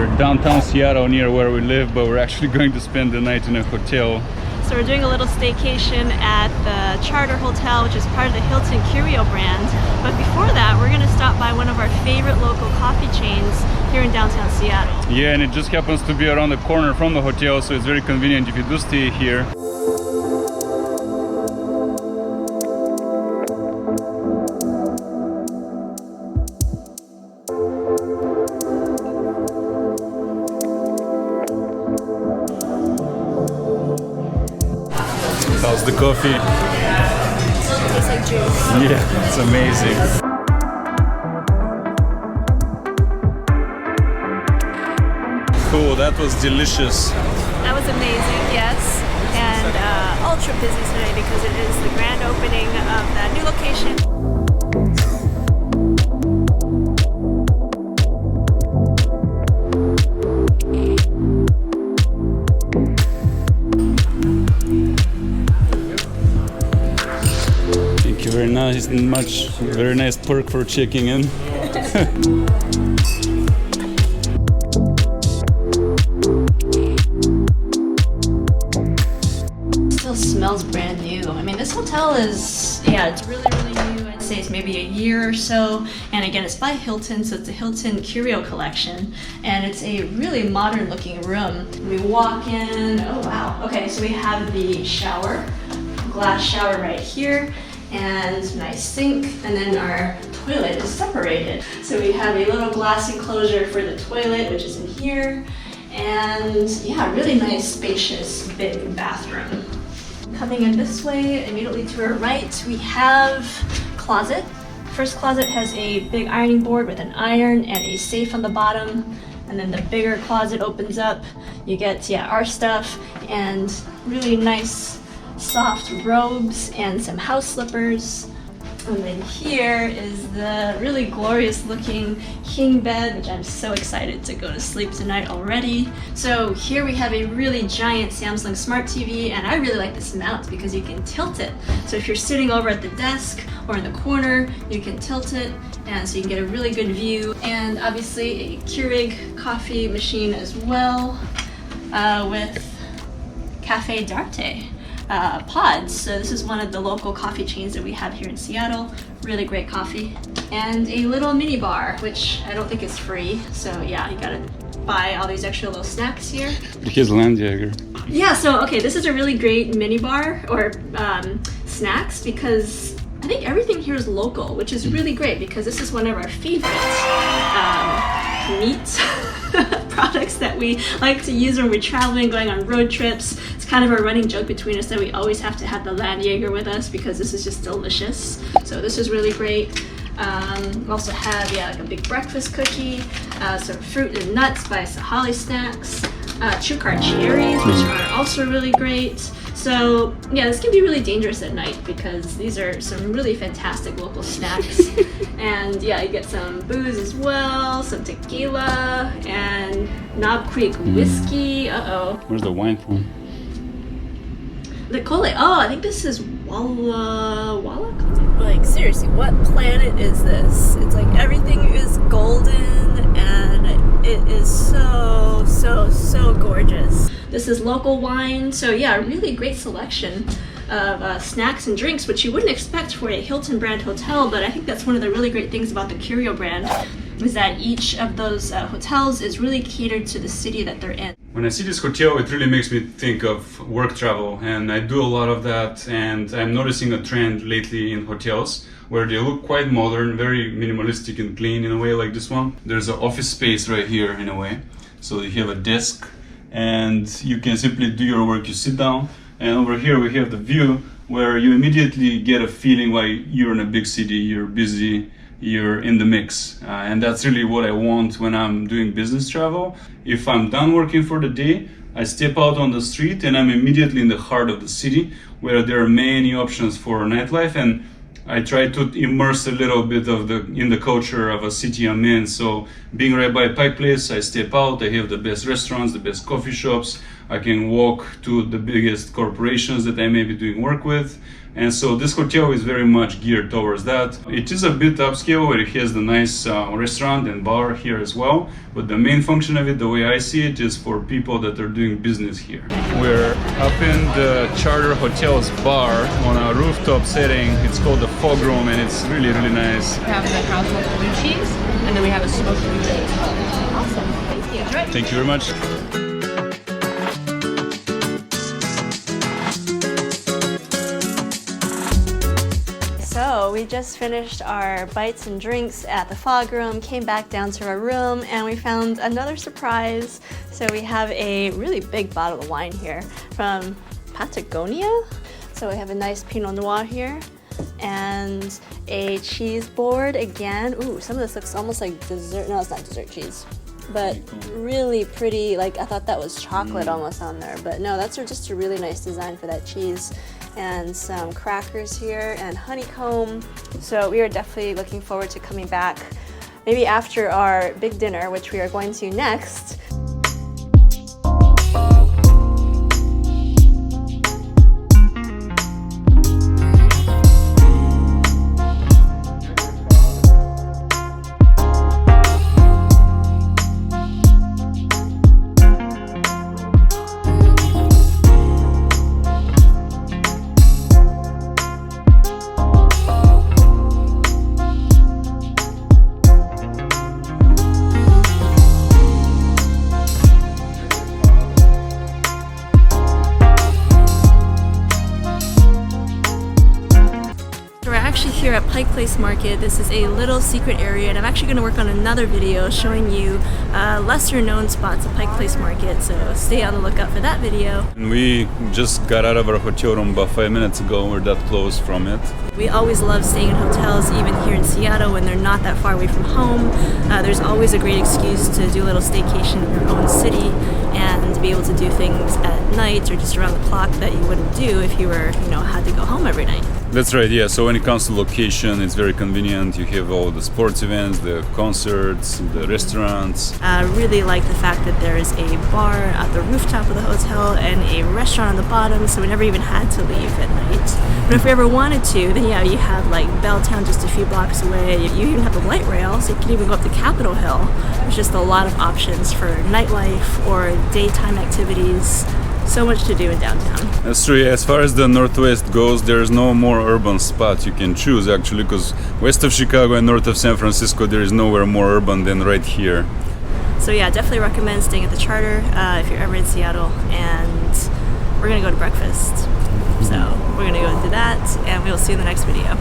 We're downtown Seattle near where we live, but we're actually going to spend the night in a hotel. So we're doing a little staycation at the Charter Hotel, which is part of the Hilton Curio brand. But before that, we're going to stop by one of our favorite local coffee chains here in downtown Seattle. Yeah, and it just happens to be around the corner from the hotel, so it's very convenient if you do stay here. How's the coffee? It tastes like juice. Yeah, it's amazing. Cool, that was delicious. That was amazing, yes. And ultra busy today because it is the grand opening of that new location. Very nice perk for checking in. Still smells brand new. I mean, this hotel is, yeah, it's really new. I'd say it's maybe a year or so. And again, it's by Hilton, so it's a Hilton Curio collection. And it's a really modern looking room. We walk in, oh wow. Okay, so we have the shower, glass shower right here, and nice sink, and then our toilet is separated. So we have a little glass enclosure for the toilet, which is in here, and yeah, really nice, spacious, big bathroom. Coming in this way, immediately to our right, we have closet. First closet has a big ironing board with an iron and a safe on the bottom, and then the bigger closet opens up. You get, yeah, our stuff and really nice soft robes and some house slippers. And then here is the really glorious looking king bed, which I'm so excited to go to sleep tonight already. So here we have a really giant Samsung Smart TV, and I really like this mount because you can tilt it. So if you're sitting over at the desk or in the corner, you can tilt it, and so you can get a really good view. And obviously a Keurig coffee machine as well, with Cafe d'Arte pods. So this is one of the local coffee chains that we have here in Seattle. Really great coffee. And a little mini bar, which I don't think is free. So yeah, you gotta buy all these extra little snacks here. Here's Landjäger. Yeah, so okay, this is a really great mini bar or snacks because I think everything here is local, which is really great because this is one of our favorite meat products that we like to use when we're traveling, going on road trips. It's kind of a running joke between us that we always have to have the Landjäger with us because this is just delicious. So this is really great. We also have, yeah, like a big breakfast cookie, some fruit and nuts by Sahali Snacks, Chukar cherries, which are also really great. So yeah, this can be really dangerous at night because these are some really fantastic local snacks. And yeah, you get some booze as well, some tequila, and Knob Creek whiskey. Where's the wine from? The Cole. Oh, I think this is Walla. Like seriously, what planet is this? It's like everything is golden and it is so gorgeous. This is local wine, so yeah, a really great selection of snacks and drinks, which you wouldn't expect for a Hilton brand hotel, but I think that's one of the really great things about the Curio brand, is that each of those hotels is really catered to the city that they're in. When I see this hotel, it really makes me think of work travel, and I do a lot of that, and I'm noticing a trend lately in hotels where they look quite modern, very minimalistic and clean in a way, like this one. There's an office space right here in a way. So you have a desk and you can simply do your work. You sit down, and over here we have the view where you immediately get a feeling like you're in a big city, you're busy, you're in the mix. And that's really what I want when I'm doing business travel. If I'm done working for the day, I step out on the street and I'm immediately in the heart of the city where there are many options for nightlife, and I try to immerse a little bit of in the culture of a city I'm in. So being right by Pike Place, I step out, I have the best restaurants, the best coffee shops, I can walk to the biggest corporations that I may be doing work with. And so this hotel is very much geared towards that. It is a bit upscale, where it has the nice restaurant and bar here as well. But the main function of it, the way I see it, is for people that are doing business here. We're up in the Charter Hotel's bar on a rooftop setting. It's called the Fog Room, and it's really, really nice. We have the house with blue cheese, and then we have a smoked blue cheese. Awesome. Thank you. Enjoy. Thank you very much. So we just finished our bites and drinks at the Fog Room, came back down to our room, and we found another surprise. So we have a really big bottle of wine here from Patagonia. So we have a nice Pinot Noir here and a cheese board again. Ooh, some of this looks almost like dessert. No, it's not dessert cheese, but really pretty. Like, I thought that was chocolate almost on there, but no, that's just a really nice design for that cheese. And some crackers here and honeycomb. So we are definitely looking forward to coming back maybe after our big dinner, which we are going to next. Here at Pike Place Market. This is a little secret area, and I'm actually going to work on another video showing you lesser known spots at Pike Place Market, so stay on the lookout for that video. We just got out of our hotel room about 5 minutes ago. We're that close from it. We always love staying in hotels, even here in Seattle when they're not that far away from home. There's always a great excuse to do a little staycation in your own city and to be able to do things at night or just around the clock that you wouldn't do if you were, had to go home every night. That's right, yeah. So when it comes to location, it's very convenient. You have all the sports events, the concerts, the restaurants. I really like the fact that there is a bar at the rooftop of the hotel and a restaurant on the bottom, so we never even had to leave at night. But if we ever wanted to, then yeah, you have like Belltown just a few blocks away. You even have the light rail, so you can even go up to Capitol Hill. There's just a lot of options for nightlife or daytime activities. So much to do in downtown. That's true. As far as the Northwest goes, there's no more urban spot you can choose, actually, because west of Chicago and north of San Francisco, there is nowhere more urban than right here. So yeah, definitely recommend staying at the Charter if you're ever in Seattle, and we're gonna go to breakfast. So we're gonna go do that, and we'll see you in the next video.